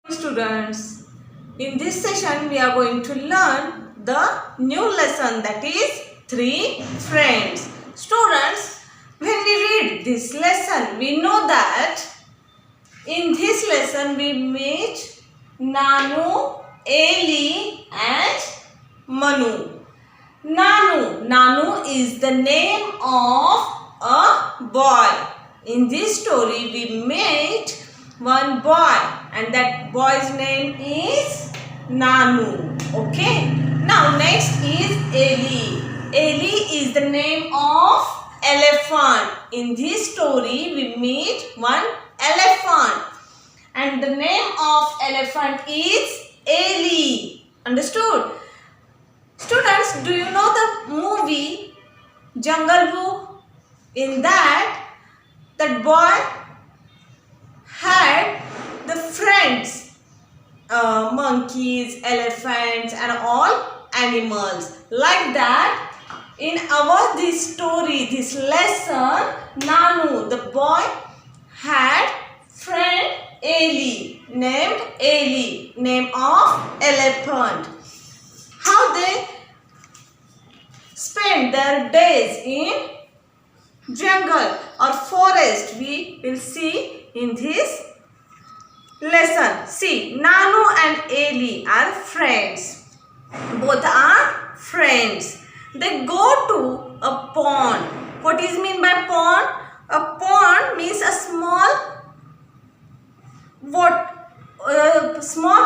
Students, in this session we are going to learn the new lesson, that is three friends. Students, when we read this lesson, we know that in this lesson we meet Nanu, Eli and Manu. Nanu is the name of a boy. In this story we meet one boy and that boy's name is Nanu. Okay. Now next is Eli. Eli is the name of elephant. In this story we meet one elephant and the name of elephant is Eli. Understood? Students, do you know the movie Jungle Book? In that boy had the friends, monkeys, elephants and all animals. Like that, in this story, this lesson, Nanu, the boy, had friend Eli, name of elephant. How they spend their days in jungle or forest, we will see in this lesson. See, Nanu and Eli are friends. Both are friends. They go to a pond. What is mean by pond? A pond means a small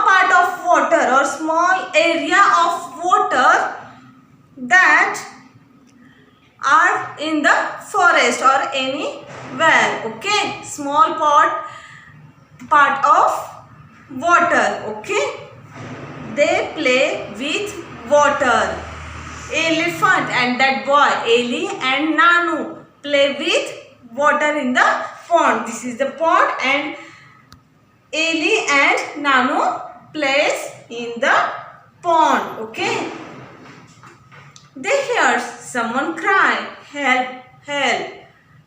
part of water or small area of water that are in the forest or anywhere. Okay, small part of water. Okay, they play with water. Elephant and that boy Eli and Nanu play with water in the pond. This is the pond and Eli and Nanu plays in the pond. Okay, they hear someone cry, help, help.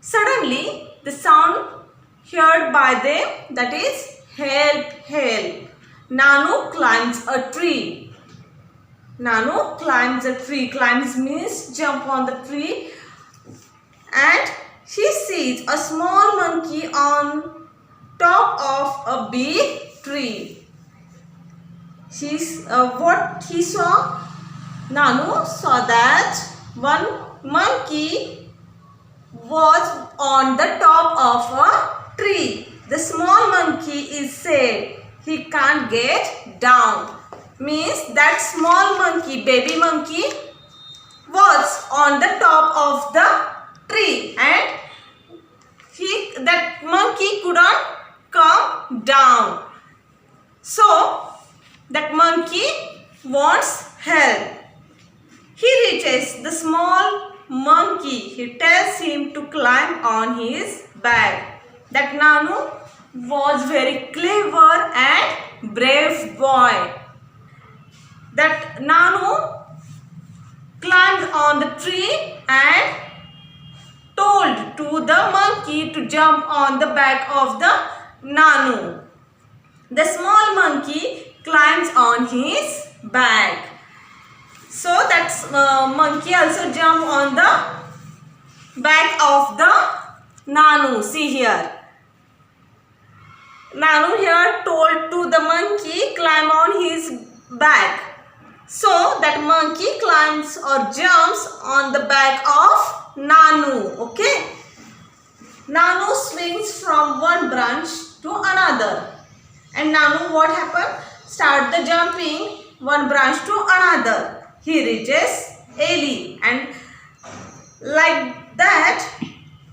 Suddenly, the sound heard by them, that is help, help. Nanu climbs a tree. Nanu climbs a tree. Climbs means jump on the tree. And she sees a small monkey on top of a big tree. What he saw? Nanu saw that one monkey was on the top of a tree. The small monkey is sad. He can't get down. Means that small monkey, baby monkey, was on the top of the tree and that monkey couldn't come down. So that monkey wants help. He reaches the small monkey. He tells him to climb on his back. That Nanu was very clever and brave boy. That Nanu climbed on the tree and told to the monkey to jump on the back of the Nanu. The small monkey climbs on his back. So that monkey also jump on the back of the Nanu. See here. Nanu here told to the monkey climb on his back. So that monkey climbs or jumps on the back of Nanu. Okay. Nanu swings from one branch to another. And Nanu, what happened? Start the jumping one branch to another. He reaches Eli and like that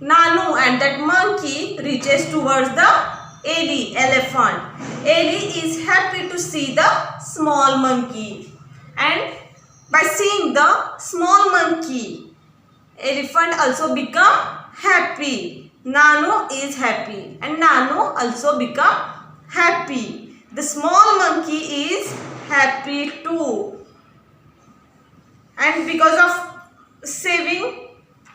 Nanu and that monkey reaches towards the Eli, elephant. Eli is happy to see the small monkey and by seeing the small monkey, elephant also become happy. Nanu is happy and Nanu also become happy. The small monkey is happy too. And because of saving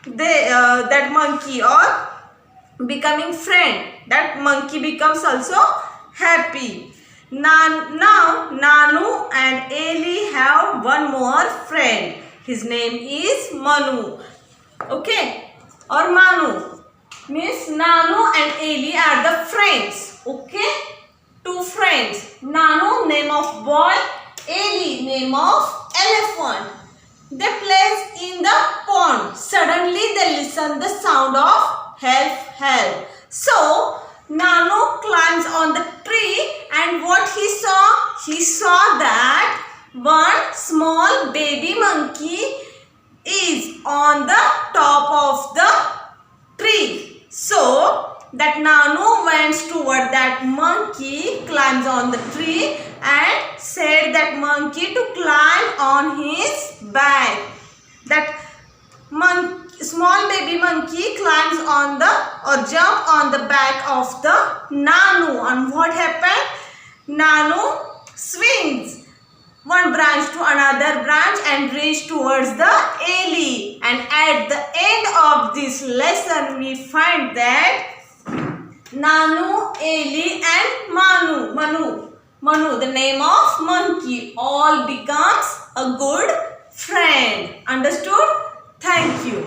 that monkey or becoming friend, that monkey becomes also happy. Now Nanu and Eli have one more friend. His name is Manu. Okay, or Manu means Nanu and Eli are the friends. Okay, two friends. Nanu, name of boy. Eli, name of elephant. They plays in the pond. Suddenly they listen the sound of help, help. So Nanu climbs on the tree, and what he saw? He saw that one small baby monkey is on the top of the tree. So that Nanu went toward that monkey, climbs on the tree, and said that monkey to climb on his back. That small baby monkey climbs on the or jump on the back of the Nanu, and what happened? Nanu swings one branch to another branch and reach towards the Eli. And at the end of this lesson, we find that Nanu, Eli and Manu, the name of monkey, all becomes a good friend. Understood? Thank you.